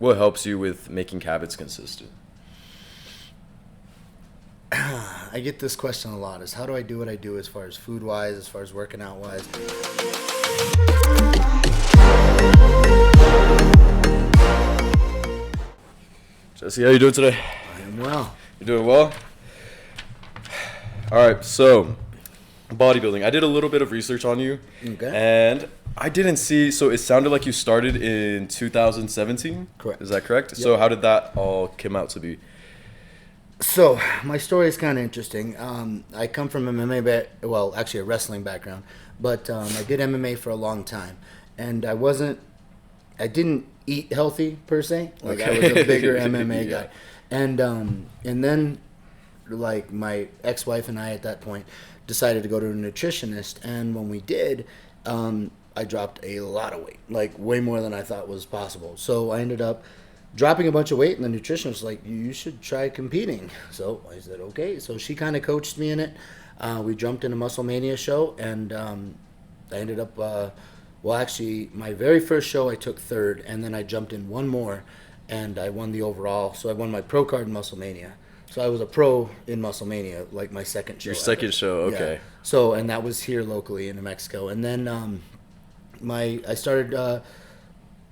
What helps you with making habits consistent? I get this question a lot: is how do I do what I do as far as food wise, as far as working out wise? Jesse, how you doing today? I am well. You doing well? All right, so bodybuilding. I did a little bit of research on you, Okay. and I didn't see. So it sounded like you started in 2017. Correct. Is that correct? Yep. So how did that all come out to be? So my story is kind of interesting. I come from well, actually a wrestling background, but I did MMA for a long time, and I didn't eat healthy per se. Like I was a bigger MMA Yeah. guy, and then like my ex-wife and I at that point decided to go to a nutritionist, and when we did, I dropped a lot of weight, like way more than I thought was possible. So I ended up dropping a bunch of weight, and the nutritionist was like, you should try competing. So I said, okay. So she kind of coached me in it. We jumped in a Muscle Mania show, and I ended up, well, actually, my very first show I took third, and then I jumped in one more, and I won the overall. So I won my pro card in Muscle Mania. So I was a pro in Muscle Mania, like my second show. Your second show, okay. Yeah. So, and that was here locally in New Mexico. And then I started...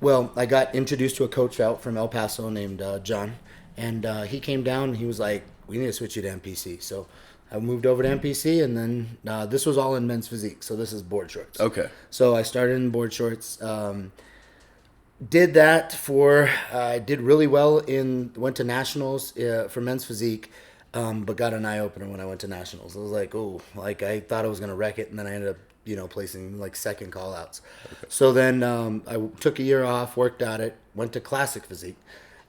Well, I got introduced to a coach out from El Paso named John, and he came down and he was like, we need to switch you to MPC. So I moved over to MPC, and then this was all in men's physique, so this is board shorts. Okay. So I started in board shorts, did that I did really well went to nationals for men's physique, but got an eye-opener when I went to nationals. I was like, oh, like I thought I was going to wreck it, and then I ended up placing like second call outs. Okay. So then I took a year off, worked at it, went to classic physique.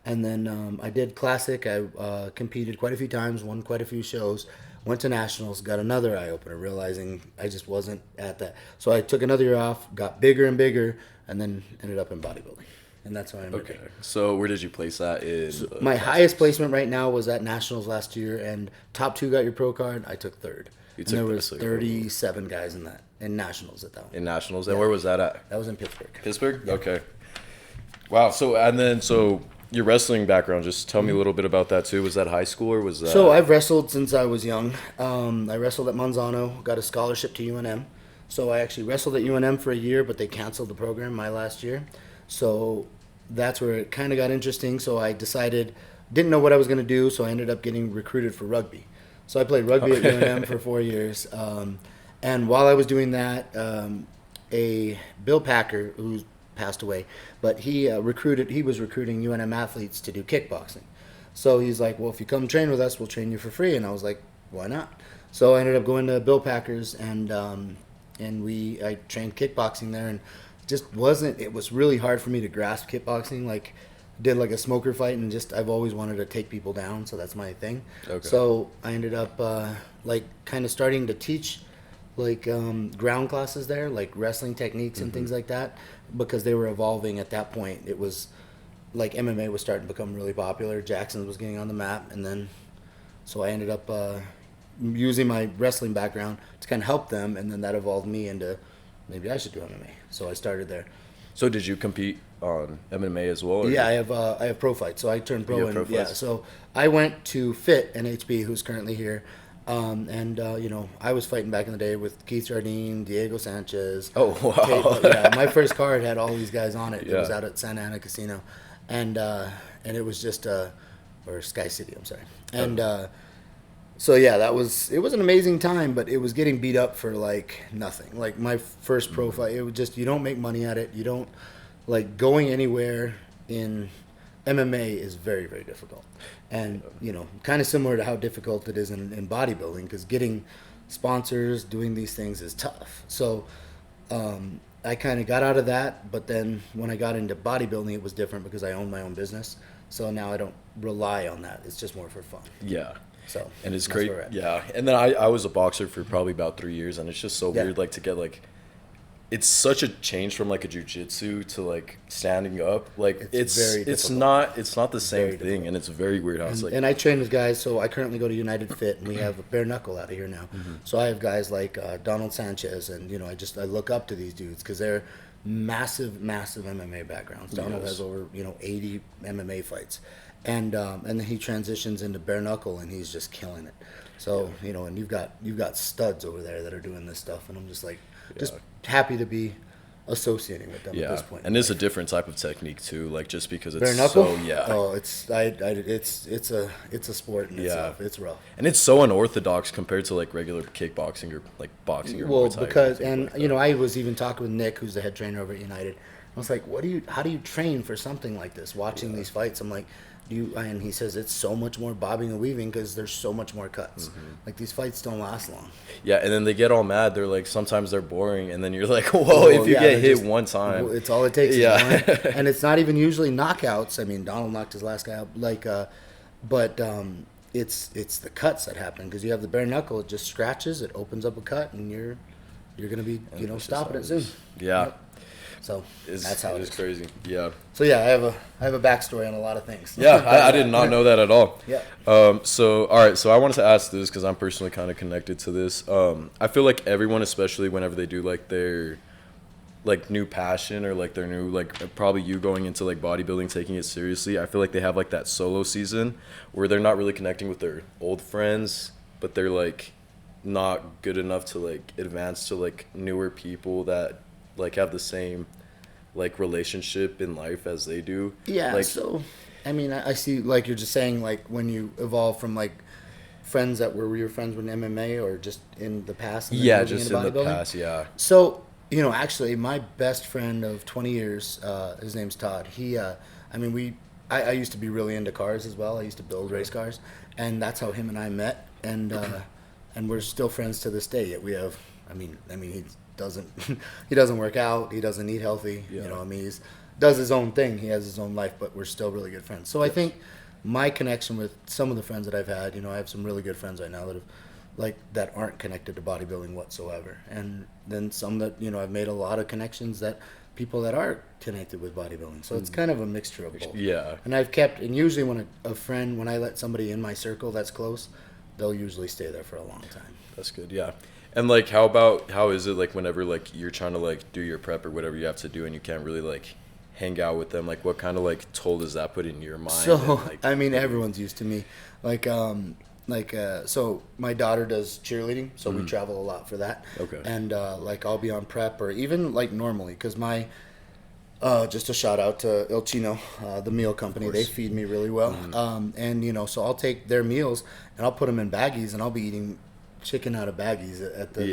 And then I did classic. I competed quite a few times, won quite a few shows, went to nationals, got another eye opener, realizing I just wasn't at that. So I took another year off, got bigger and bigger, and then ended up in bodybuilding. And that's how I ended up. Okay. So where did you place that in? My highest placement right now was at nationals last year, and top 2 got your pro card. I took third. And there was 37 guys in nationals at that one. In nationals, and where was that at? That was in Pittsburgh. Pittsburgh? Yeah. Okay. Wow. So your wrestling background, just tell me a little bit about that too. Was that high school or was that? So I've wrestled since I was young. I wrestled at Manzano, got a scholarship to UNM. So I actually wrestled at UNM for a year, but they canceled the program my last year. So that's where it kind of got interesting. So I didn't know what I was going to do, so I ended up getting recruited for rugby. So I played rugby at UNM for 4 years. And while I was doing that, a Bill Packer, who's passed away, but he was recruiting UNM athletes to do kickboxing. So he's like, well, if you come train with us, we'll train you for free. And I was like, why not? So I ended up going to Bill Packer's, and I trained kickboxing there, and it was really hard for me to grasp kickboxing. Like, did like a smoker fight, and I've always wanted to take people down, so that's my thing. Okay. So I ended up like kind of starting to teach like ground classes there, like wrestling techniques and things like that, because they were evolving at that point. It was like MMA was starting to become really popular. Jackson was getting on the map, and then so I ended up using my wrestling background to kind of help them, and then that evolved me into maybe I should do MMA. So I started there. So did you compete on MMA as well? Yeah, I have pro fights, so I turned pro. Yeah, so I went to Fit NHB, who's currently here, and I was fighting back in the day with Keith Jardine, Diego Sanchez. Oh wow! Yeah, my first card had all these guys on it. Yeah. It was out at Santa Ana Casino, and it was just or Sky City. I'm sorry, and. So yeah, it was an amazing time, but it was getting beat up for like nothing. Like my first pro fight, it was just, you don't make money at it. You don't, like, going anywhere in MMA is very, very difficult. And, kind of similar to how difficult it is in bodybuilding, because getting sponsors, doing these things is tough. So I kind of got out of that, but then when I got into bodybuilding, it was different because I own my own business. So now I don't rely on that. It's just more for fun. Yeah. So, and it's great. Yeah. And then I was a boxer for probably about 3 years, and it's just so weird, like, to get, like, it's such a change from, like, a jiu-jitsu to, like, standing up. Like, it's not the same thing, and it's very weird how it's like. And I train with guys, so I currently go to United Fit, and we have a bare knuckle out of here now. Mm-hmm. So I have guys like Donald Sanchez, and I look up to these dudes because they're massive MMA background. Donald has over 80 MMA fights, and then he transitions into bare knuckle, and he's just killing it. So and you've got studs over there that are doing this stuff, and I'm just like just happy to be associating with them at this point. And it's a different type of technique too, like just because it's bare knuckle. Oh, it's a sport in itself. It's rough, and it's so unorthodox compared to like regular kickboxing or like boxing or Muay Thai because I was even talking with Nick, who's the head trainer over at United. I was like, how do you train for something like this? Watching these fights, I'm like, and he says it's so much more bobbing and weaving because there's so much more cuts. Like these fights don't last long. Yeah, and then they get all mad. They're like, sometimes they're boring, and then you're like, whoa, if you get hit one time, it's all it takes. And it's not even usually knockouts. I mean, Donald knocked his last guy out, but it's the cuts that happen because you have the bare knuckle. It just scratches, it opens up a cut, and you're gonna be stopping it soon. Yeah. Yep. So that's how it is. Crazy. Yeah. So yeah, I have a backstory on a lot of things. Yeah, I did not know that at all. Yeah. So all right, so I wanted to ask this because I'm personally kind of connected to this. I feel like everyone, especially whenever they do like their like new passion or like their new like probably you going into like bodybuilding, taking it seriously, I feel like they have like that solo season where they're not really connecting with their old friends, but they're like not good enough to like advance to like newer people that like have the same like relationship in life as they do. Yeah. Like, so I mean, I see, like you're just saying, like when you evolve from like friends that were your friends with MMA or just in the past. Yeah, just in the past. Yeah. So actually, my best friend of 20 years, his name's Todd. I used to be really into cars as well. I used to build race cars, and that's how him and I met, and we're still friends to this day. Yet we have, he doesn't work out. He doesn't eat healthy. Yeah. He does his own thing. He has his own life, but we're still really good friends. So I think my connection with some of the friends that I've had, I have some really good friends right now that aren't connected to bodybuilding whatsoever, and then some that I've made a lot of connections that people that are connected with bodybuilding. So it's kind of a mixture of both. Yeah. And usually when I let somebody in my circle that's close, they'll usually stay there for a long time. That's good. Yeah. And like, how is it like whenever like you're trying to like do your prep or whatever you have to do and you can't really like hang out with them? Like, what kind of like toll does that put in your mind? So everyone's used to me. So my daughter does cheerleading, so we travel a lot for that. Okay. And I'll be on prep or even like normally because my just a shout out to El Chino, the meal company. They feed me really well. So I'll take their meals and I'll put them in baggies and I'll be eating chicken out of baggies at the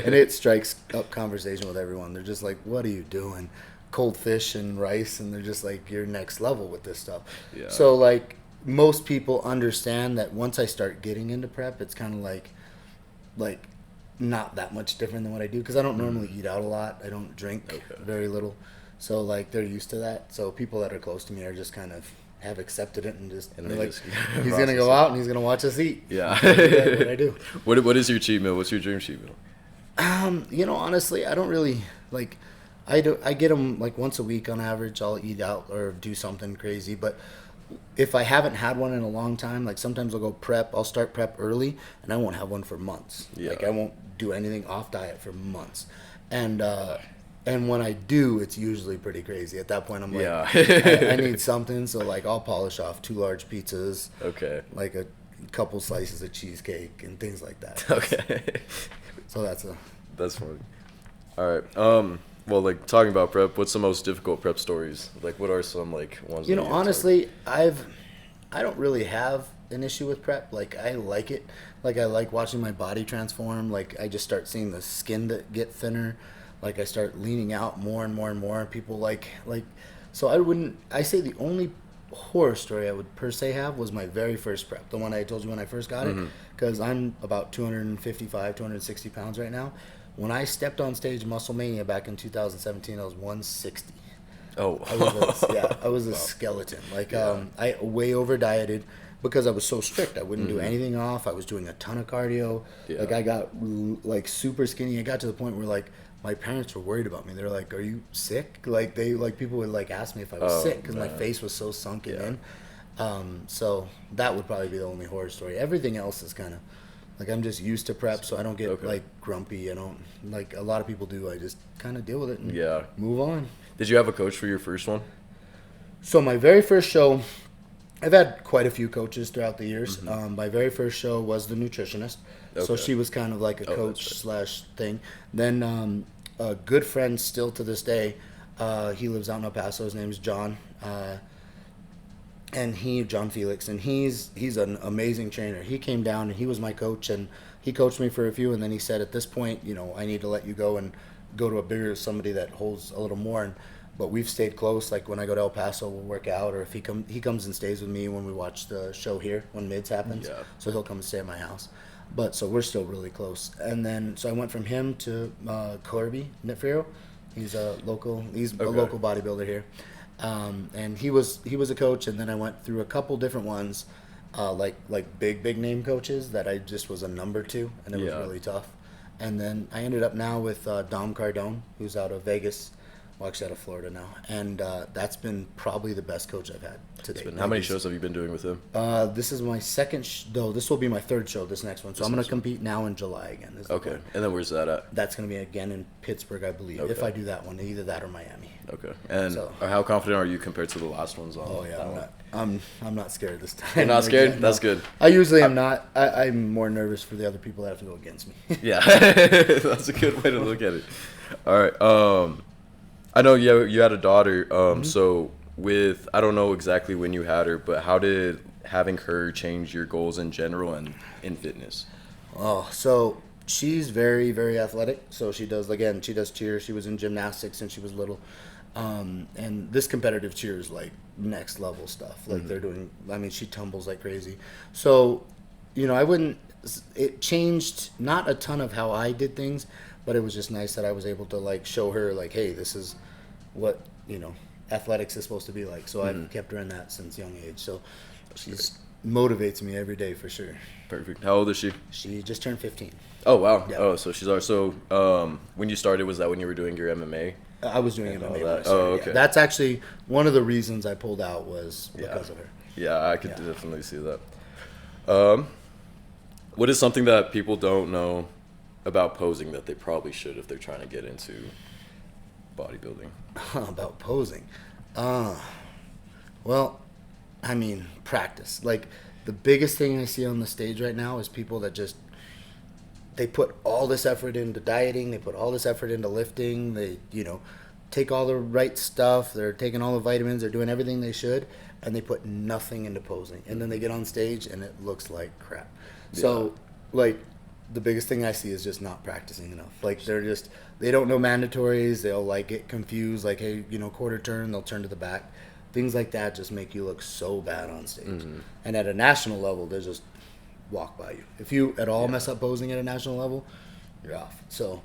and it strikes up conversation with everyone. They're just like, what are you doing? Cold fish and rice, and they're just like, you're next level with this stuff. Yeah. So like most people understand that once I start getting into prep, it's kind of like not that much different than what I do because I don't normally eat out a lot. I don't drink very little. So like they're used to that. So people that are close to me are just kind of have accepted it and they're like, he's gonna go out and he's gonna watch us eat. Yeah. That's what I do. What is your cheat meal? What's your dream cheat meal? Honestly, I don't really like. I get them like once a week on average. I'll eat out or do something crazy. But if I haven't had one in a long time, like sometimes I'll go prep. I'll start prep early and I won't have one for months. Yeah. Like I won't do anything off diet for months. And when I do, it's usually pretty crazy. At that point, I'm like, I need something. So, like, I'll polish off 2 large pizzas. Okay. Like a couple slices of cheesecake and things like that. Okay. So that's funny. All right. Well, like, talking about prep, what's the most difficult prep stories? Like, what are some, like, ones that honestly, I don't really have an issue with prep. Like, I like it. Like, I like watching my body transform. Like, I just start seeing the skin that get thinner. Like I start leaning out more and more and more. People so I say the only horror story I would per se have was my very first prep, the one I told you when I first got it, because I'm about 255, 260 pounds right now. When I stepped on stage in Muscle Mania back in 2017, I was 160. Oh, I was a skeleton. I way over dieted because I was so strict. I wouldn't do anything off. I was doing a ton of cardio. Yeah. Like I got like super skinny. I got to the point where like my parents were worried about me. They're like, "Are you sick?" Like people would like ask me if I was sick because my face was so sunken in. So that would probably be the only horror story. Everything else is kind of Like, I'm just used to prep, so I don't get like grumpy. I don't like a lot of people do. I just kind of deal with it and move on. Did you have a coach for your first one? So my very first show, I've had quite a few coaches throughout the years. My very first show was the nutritionist. So she was kind of like a coach slash thing. Then a good friend still to this day, he lives out in El Paso. His name is John. John Felix, and he's an amazing trainer. He came down and he was my coach, and he coached me for a few, and then he said, at this point, I need to let you go and go to a bigger somebody that holds a little more. But we've stayed close. Like when I go to El Paso, we'll work out, or if he comes and stays with me when we watch the show here when Mids happens. Yeah. So he'll come and stay at my house. But so we're still really close. And then so I went from him to Corby Nitfrio. He's a local bodybuilder here. And he was a coach, and then I went through a couple different ones, like big name coaches that I just was a number to, and it was really tough. And then I ended up now with Dom Cardone, who's out of Vegas, well, actually out of Florida now, and that's been probably the best coach I've had to date. How many shows have you been doing with him? This is my second this will be my third show, this next one. So I'm going to compete now in July again. Okay. And then where's that at? That's going to be again in Pittsburgh, I believe, if I do that one, either that or Miami. Okay. And how confident are you compared to the last ones on I'm not scared this time. You're not scared? That's good. I usually am not. I'm more nervous for the other people that have to go against me. Yeah. That's a good way to look at it. All right. I know you had a daughter. So with, I don't know exactly when you had her, but how did having her change your goals in general and in fitness? Oh, so she's very, very athletic. So she does cheer. She was in gymnastics since she was little. And this competitive cheer is like next level stuff. Like they're doing, she tumbles like crazy. So, it changed not a ton of how I did things, but it was just nice that I was able to like show her like, hey, this is what, athletics is supposed to be like. So I've kept her in that since young age. So she motivates me every day for sure. Perfect. How old is she? She just turned 15. Oh, wow. Yeah. Oh, so she's already, when you started, was that when you were doing your MMA? I was doing MMA when I started. Oh, okay. Yeah. That's actually one of the reasons I pulled out was because of her. Yeah, I could definitely see that. What is something that people don't know about posing that they probably should if they're trying to get into bodybuilding? About posing? Practice. Like, the biggest thing I see on the stage right now is people that they put all this effort into dieting, they put all this effort into lifting, they, take all the right stuff, they're taking all the vitamins, they're doing everything they should, and they put nothing into posing. And then they get on stage and it looks like crap. Yeah. So, like, the biggest thing I see is just not practicing enough. Like, they don't know mandatories, they'll, like, get confused, like, hey, quarter turn, they'll turn to the back. Things like that just make you look so bad on stage. Mm-hmm. And at a national level, they just walk by you. If you at all mess up posing at a national level, you're off. So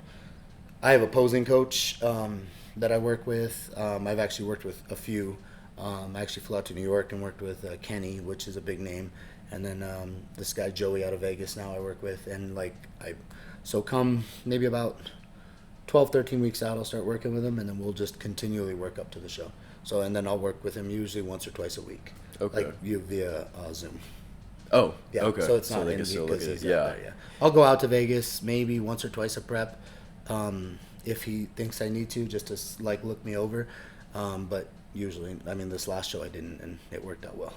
I have a posing coach that I work with. I've actually worked with a few. I actually flew out to New York and worked with Kenny, which is a big name. And then this guy, Joey, out of Vegas now I work with. And so come maybe about 12, 13 weeks out, I'll start working with him, and then we'll just continually work up to the show. So, and then I'll work with him usually once or twice a week. Okay. Like via Zoom. Oh, yeah. Okay. So it's not in because he's out there, I'll go out to Vegas maybe once or twice a prep, if he thinks I need to, just to like look me over. But usually, this last show I didn't, and it worked out well.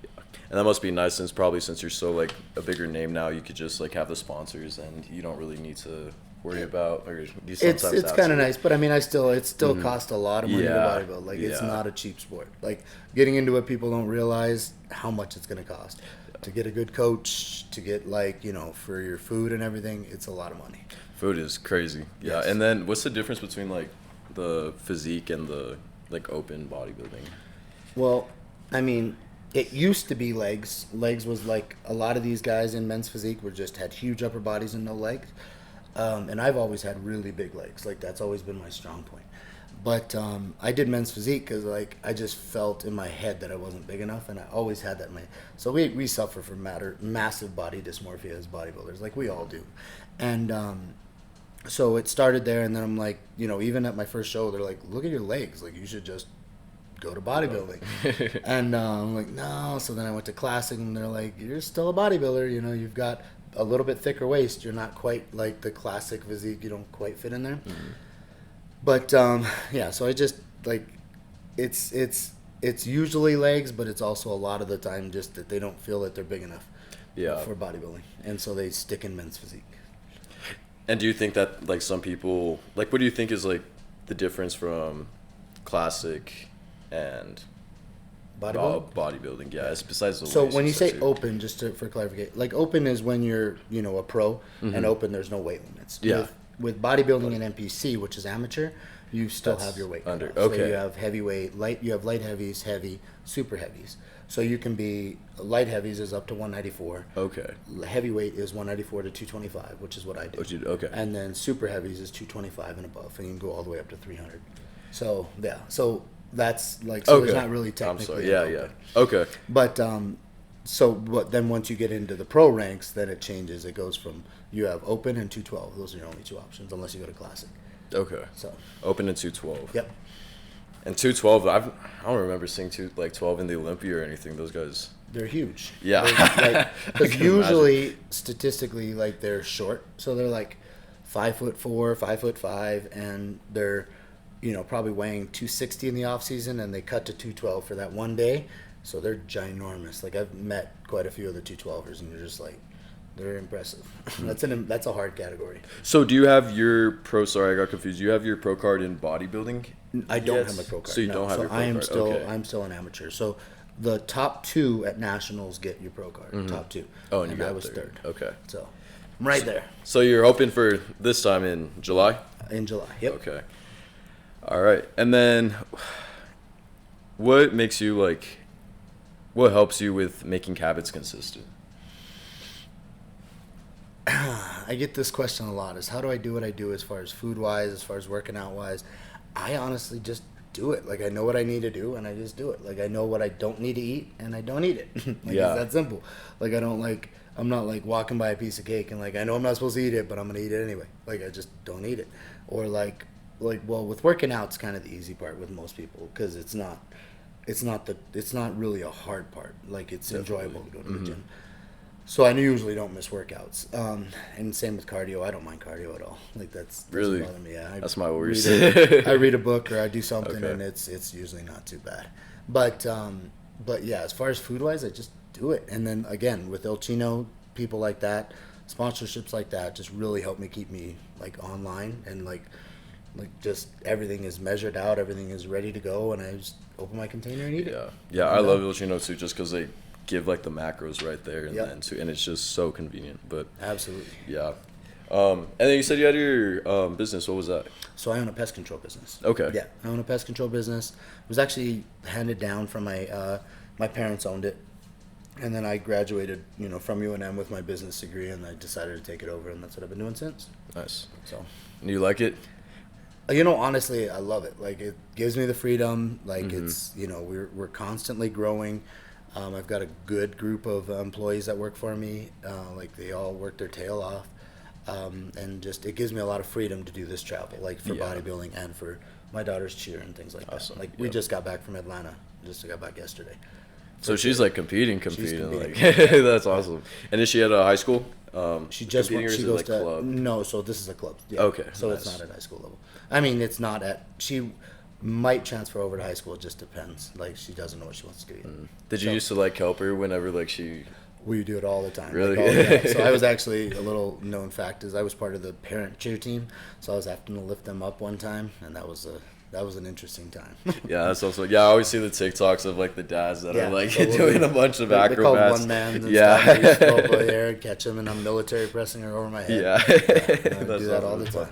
Yeah. And that must be nice since you're so like a bigger name now, you could just like have the sponsors and you don't really need to worry about, or you sometimes it's kind of nice, but it still costs a lot of money to bodybuild. Like, it's not a cheap sport. Like, getting into it, people don't realize how much it's going to cost to get a good coach, to get for your food and everything. It's a lot of money. Food is crazy. Yeah. Yes. And then what's the difference between like the physique and the like open bodybuilding? Well, it used to be legs. Legs was like a lot of these guys in men's physique had huge upper bodies and no legs. And I've always had really big legs. Like, that's always been my strong point. But I did men's physique because, like, I just felt in my head that I wasn't big enough, and I always had that in my... So we suffer from massive body dysmorphia as bodybuilders, like we all do. And so it started there, and then I'm like, even at my first show, they're like, look at your legs. Like, you should just go to bodybuilding. And I'm like, no. So then I went to Classic, and they're like, you're still a bodybuilder. You've got a little bit thicker waist, you're not quite like the classic physique. You don't quite fit in there. Mm-hmm. But yeah, so I just like it's usually legs, but it's also a lot of the time just that they don't feel that they're big enough for bodybuilding, and so they stick in men's physique. And do you think that like some people like what do you think is like the difference from classic and bodybuilding? Yeah, besides the so when you say open, just for clarification, like open is when you're a pro, mm-hmm. and open there's no weight limits. Yeah. With bodybuilding and NPC, which is amateur, you still have your weight under. Okay. So you have heavyweight, you have light heavies, heavy, super heavies. So you can be light heavies is up to 194. Okay. Heavyweight is 194 to 225, which is what I do. Okay. And then super heavies is 225 and above, and you can go all the way up to 300. So yeah, so that's like there's not really technically. I'm sorry. Yeah. Okay. But then once you get into the pro ranks, then it changes. It goes from you have open and 212. Those are your only two options, unless you go to classic. Okay. So open and 212. Yep. And 212, I don't remember seeing 12 in the Olympia or anything. Those guys, they're huge. Yeah. Because usually, statistically, like they're short, so they're like 5'4", 5'5", and they're probably weighing 260 in the off season, and they cut to 212 for that one day. So they're ginormous. Like I've met quite a few of the 212ers, and you're just like, they're impressive. That's a hard category. So do you have your pro? Sorry, I got confused. Do you have your pro card in bodybuilding? I don't have my pro card. So you don't have your pro card. I'm still an amateur. So the top two at nationals get your pro card. Mm-hmm. Top two. Oh, and I was third. Okay. So I'm right there. So you're hoping for this time in July? In July. Yep. Okay. All right. And then what makes you what helps you with making habits consistent? I get this question a lot, is how do I do what I do as far as food-wise, as far as working out-wise? I honestly just do it. Like, I know what I need to do, and I just do it. Like, I know what I don't need to eat, and I don't eat it. It's that simple. Like, I'm not, like, walking by a piece of cake, and, like, I know I'm not supposed to eat it, but I'm going to eat it anyway. Like, I just don't eat it. Or, well, with working out, it's kind of the easy part with most people, because it's not really a hard part. Like, it's enjoyable to go to the gym. So I usually don't miss workouts. And same with cardio. I don't mind cardio at all. Like doesn't bother me. Yeah, that's my worst. I read a book or I do something, and it's usually not too bad. But yeah, as far as food wise, I just do it. And then again with El Chino, people like that, sponsorships like that, just really help me keep me like online, and like just everything is measured out, everything is ready to go, and I just open my container and eat it. Yeah. I love El Chino too, just because they give like the macros right there, and then too, and it's just so convenient. But absolutely, yeah. And then you said you had your business. What was that? So I own a pest control business. Okay. Yeah, I own a pest control business. It was actually handed down from my parents owned it, and then I graduated, from UNM with my business degree, and I decided to take it over, and that's what I've been doing since. Nice. So. And you like it? Honestly, I love it. Like, it gives me the freedom. Like, it's, we're constantly growing. I've got a good group of employees that work for me. Like, they all work their tail off. And just, it gives me a lot of freedom to do this travel, like for bodybuilding and for my daughter's cheer and things like that. Like, we just got back from Atlanta. Just got back yesterday. So she's like competing. Like, that's awesome. And is she at a high school? She just competing, she or is goes it like to club? No, so this is a club. Yeah. Okay. So nice. It's not at high school level. I mean, it's not at. She might transfer over to high school. It just depends. Like, she doesn't know what she wants to do yet. Did you used to like help her whenever like she? We do it all the time. Really? So I was actually, a little known fact is I was part of the parent cheer team. So I was having to lift them up one time, and that was an interesting time. Yeah, that's also. Yeah, I always see the TikToks of like the dads that are like doing a bunch of acrobats. They're called one man. And stuff. I used to go over there and catch them, and I'm military pressing her over my head. Yeah, I do that all the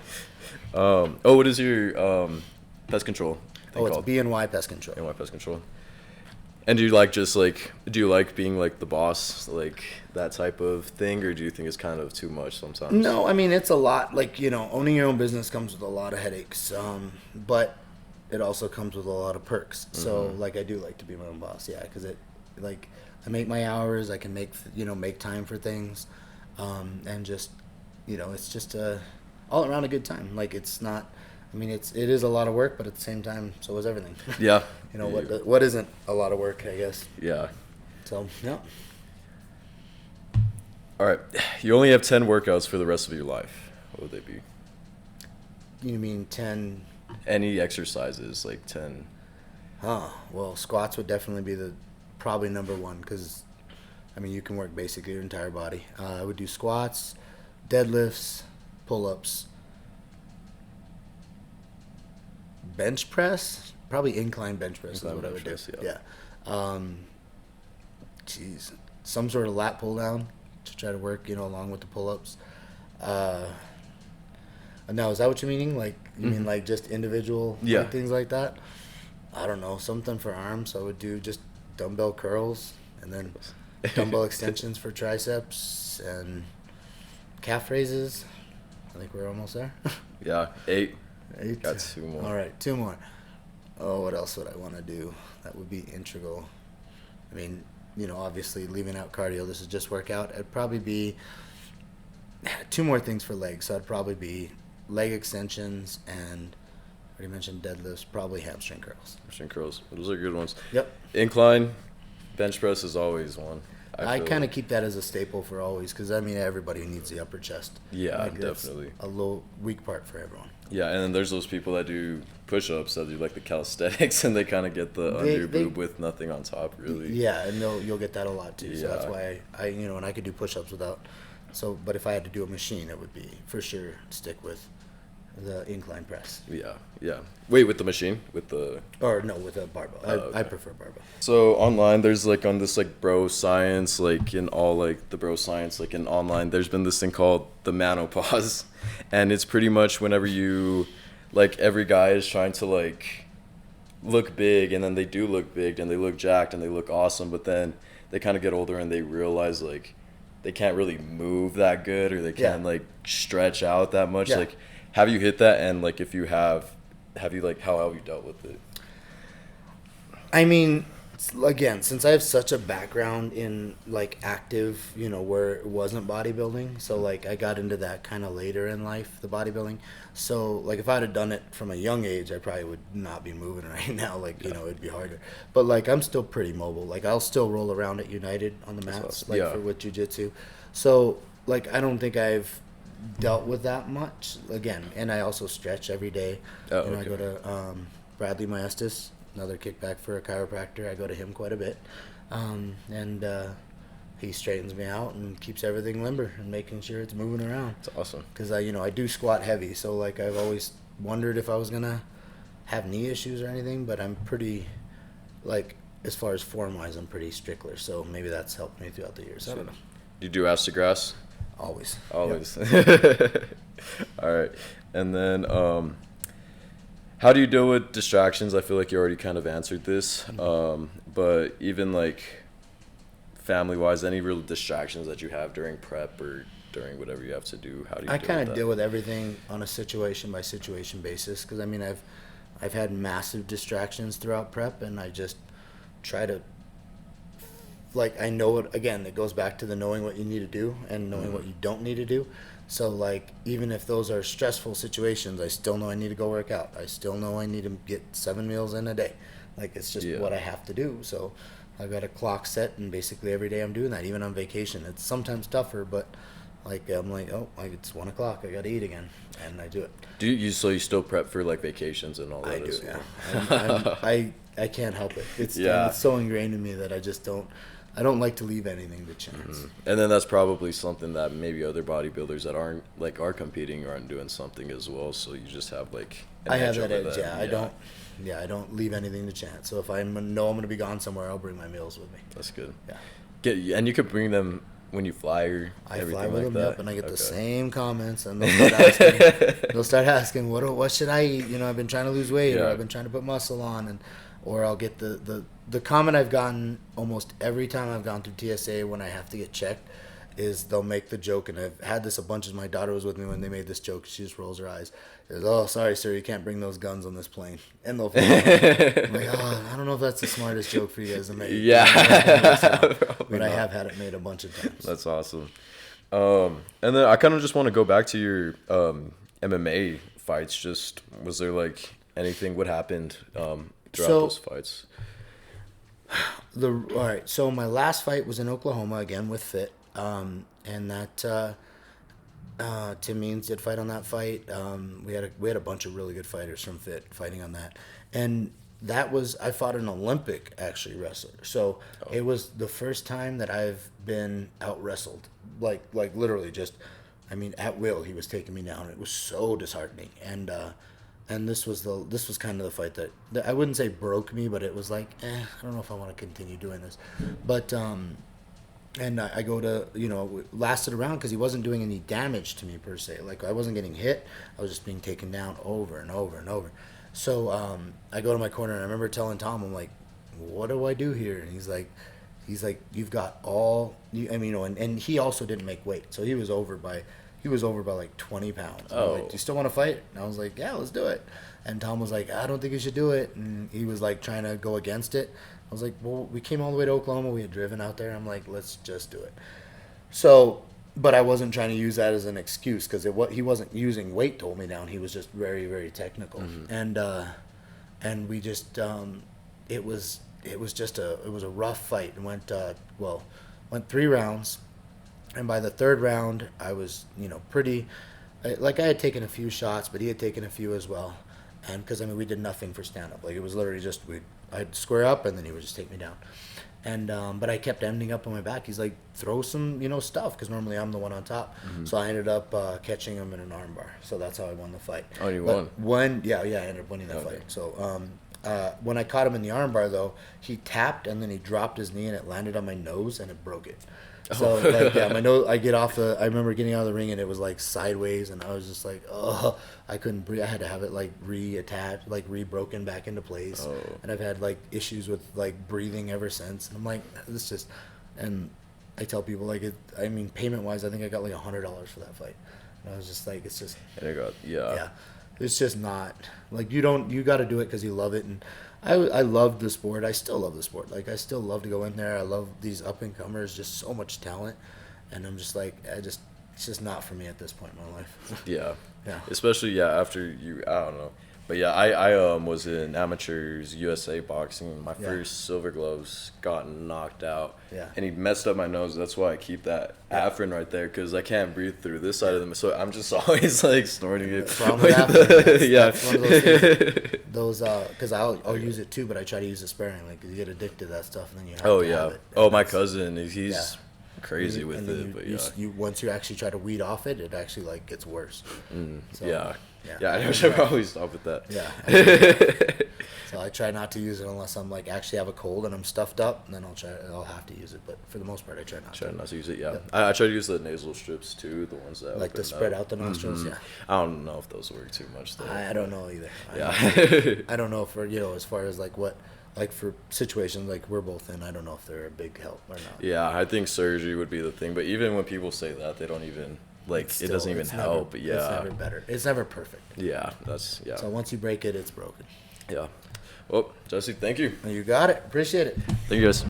time. What is your pest control thing it's called? BNY Pest Control. BNY Pest Control. And do you like being like the boss, like that type of thing, or do you think it's kind of too much sometimes? No, I mean, it's a lot. Like, owning your own business comes with a lot of headaches, but it also comes with a lot of perks. So, like, I do like to be my own boss, because I make my hours, I can make time for things, and just, it's just all around a good time. Like, it's not. I mean, it is a lot of work, but at the same time, so is everything. Yeah. What isn't a lot of work, I guess. Yeah. So, yeah. All right. You only have 10 workouts for the rest of your life. What would they be? You mean 10? Any exercises, like 10. Well, squats would definitely be probably number one because, I mean, you can work basically your entire body. I would do squats, deadlifts, pull-ups, bench press, probably incline bench press is what I would do. Yeah. Some sort of lat pull down to try to work, along with the pull-ups. Now, is that what you're meaning? Like, you mean like just individual things like that? I don't know. Something for arms. I would do just dumbbell curls and then dumbbell extensions for triceps and calf raises. I think we're almost there. Yeah, 8. Got 2 more. All right, 2 more. Oh, what else would I want to do? That would be integral. I mean, obviously leaving out cardio, this is just workout. It'd probably be 2 more things for legs. So it'd probably be leg extensions and I already mentioned deadlifts, probably hamstring curls. Hamstring curls. Those are good ones. Yep. Incline, bench press is always one. I kind of keep that as a staple for always because, I mean, everybody needs the upper chest. Yeah, definitely. A little weak part for everyone. Yeah, and then there's those people that do push-ups, that do like the calisthenics, and they kind of get the under boob with nothing on top, really. Yeah, and you'll get that a lot too. So that's why and I could do push-ups without. So, but if I had to do a machine, it would be for sure stick with the incline press. Yeah. Wait, with the machine? With a barbell. Okay. I prefer barbell. So online, there's like on this like bro science, like in all like the bro science, like in online, there's been this thing called the menopause, and it's pretty much whenever you, like every guy is trying to like look big, and then they do look big, and they look jacked, and they look awesome, but then they kind of get older and they realize like they can't really move that good, or they can't like stretch out that much. Like, have you hit that? And like, if you have you like, how have you dealt with it? I mean, again, since I have such a background in like active, where it wasn't bodybuilding, so like I got into that kind of later in life, the bodybuilding. So like if I'd have done it from a young age, I probably would not be moving right now. Like, it'd be harder. But like I'm still pretty mobile. Like I'll still roll around at United on the mats, with jiu-jitsu. So like I don't think I've dealt with that much again, and I also stretch every day. I go to Bradley Maestas, another kickback for a chiropractor. I go to him quite a bit, and he straightens me out and keeps everything limber and making sure it's moving around. It's awesome because I do squat heavy, so like I've always wondered if I was gonna have knee issues or anything, but I'm pretty, like, as far as form wise, I'm pretty stickler, so maybe that's helped me throughout the years. I don't know. Do you do ass to grass? Always. Yep. All right. And then how do you deal with distractions? I feel like you already kind of answered this. But even like family-wise, any real distractions that you have during prep or during whatever you have to do, how do you I kind of deal with everything on a situation-by-situation basis because, I mean, I've had massive distractions throughout prep, and I just try to, like, I know it, again, it goes back to the knowing what you need to do and knowing what you don't need to do. So, like, even if those are stressful situations, I still know I need to go work out. I still know I need to get 7 meals in a day. Like, it's just what I have to do. So I've got a clock set, and basically every day I'm doing that, even on vacation. It's sometimes tougher, but, like, I'm like, it's 1 o'clock. I got to eat again, and I do it. So you still prep for, like, vacations and all that? I do, yeah. I can't help it. It's so ingrained in me that I just don't. I don't like to leave anything to chance. Mm-hmm. And then that's probably something that maybe other bodybuilders that are competing aren't doing something as well. So you just have like I have that edge. I don't leave anything to chance. So if I know I'm going to be gone somewhere, I'll bring my meals with me. That's good. Yeah. And you could bring them when you fly or I everything fly with like them, that. and I get the same comments, and they'll start asking, what should I eat? I've been trying to lose weight, or I've been trying to put muscle on, or I'll get the comment I've gotten almost every time I've gone through TSA when I have to get checked is they'll make the joke, and I've had this a bunch of my daughter was with me when they made this joke. She just rolls her eyes. She says, "Oh, sorry, sir, you can't bring those guns on this plane." And they'll I'm like, I don't know if that's the smartest joke for you guys to make. Yeah. But I have had it made a bunch of times. That's awesome. And then I kind of just want to go back to your MMA fights. Just was there like anything what happened throughout those fights? All right. So my last fight was in Oklahoma again with Fit. and that Tim Means did fight on that fight. We had a bunch of really good fighters from Fit fighting on that, and I fought an Olympic actually wrestler. So it was the first time that I've been out wrestled, like literally just, I mean, at will. He was taking me down. It was so disheartening, and this was kind of the fight that I wouldn't say broke me, but it was like, I don't know if I want to continue doing this, but. And I go to, lasted around because he wasn't doing any damage to me per se. Like, I wasn't getting hit. I was just being taken down over and over and over. So I go to my corner, and I remember telling Tom, I'm like, what do I do here? And he's like, you've got all, and he also didn't make weight. So he was over by like 20 pounds. Oh. Like, do you still want to fight? And I was like, yeah, let's do it. And Tom was like, I don't think you should do it. And he was like trying to go against it. I was like, well, we came all the way to Oklahoma. We had driven out there. I'm like, let's just do it. So, but I wasn't trying to use that as an excuse because he wasn't using weight to hold me down. He was just very, very technical. Mm-hmm. And we just, it was a rough fight. It went 3 rounds. And by the 3rd round, I was, pretty, like I had taken a few shots, but he had taken a few as well. And because, we did nothing for stand-up. Like, it was literally just, I'd square up, and then he would just take me down. And but I kept ending up on my back. He's like, throw some, stuff, because normally I'm the one on top. Mm-hmm. So I ended up catching him in an armbar. So that's how I won the fight. Oh, you won? I ended up winning that fight. So when I caught him in the armbar, though, he tapped, and then he dropped his knee, and it landed on my nose, and it broke it. So, my nose, I remember getting out of the ring, and it was, like, sideways, and I was just like, oh, I couldn't breathe. I had to have it, like, reattached, like, re-broken back into place. Oh. And I've had, like, issues with, like, breathing ever since. And I'm like, and I tell people, like, payment-wise, I think I got, like, $100 for that fight. And I was just like, it's just. Yeah. It's just not, like, you got to do it because you love it. And I love the sport. I still love the sport. Like, I still love to go in there. I love these up-and-comers, just so much talent. And I'm just like, it's just not for me at this point in my life. Yeah. Especially, after you, I don't know. But yeah, I was in amateurs USA boxing. My first silver gloves got knocked out. Yeah. And he messed up my nose. That's why I keep that Afrin right there, because I can't breathe through this side of them. So I'm just always like snorting it. That's one of those because I'll use it too, but I try to use it sparingly, like, 'cause you get addicted to that stuff, and then you have to have it. Oh, my cousin, he's crazy with it. But you once you actually try to weed off it, it actually, like, gets worse. So, I should probably stop with that. Yeah. So I try not to use it unless I'm, like, actually have a cold and I'm stuffed up, and then I'll have to use it. But for the most part, I try not to use it. Yeah. I try to use the nasal strips too, the ones that like to spread out the nostrils. Mm-hmm. Yeah. I don't know if those work too much though. I don't know either. I don't know for as far as like what. Like, for situations like we're both in, I don't know if they're a big help or not. Yeah, I think surgery would be the thing. But even when people say that, they don't even, like, it doesn't even help. But it's never better. It's never perfect. Yeah, So once you break it, it's broken. Yeah. Well, Jesse, thank you. You got it. Appreciate it. Thank you, guys.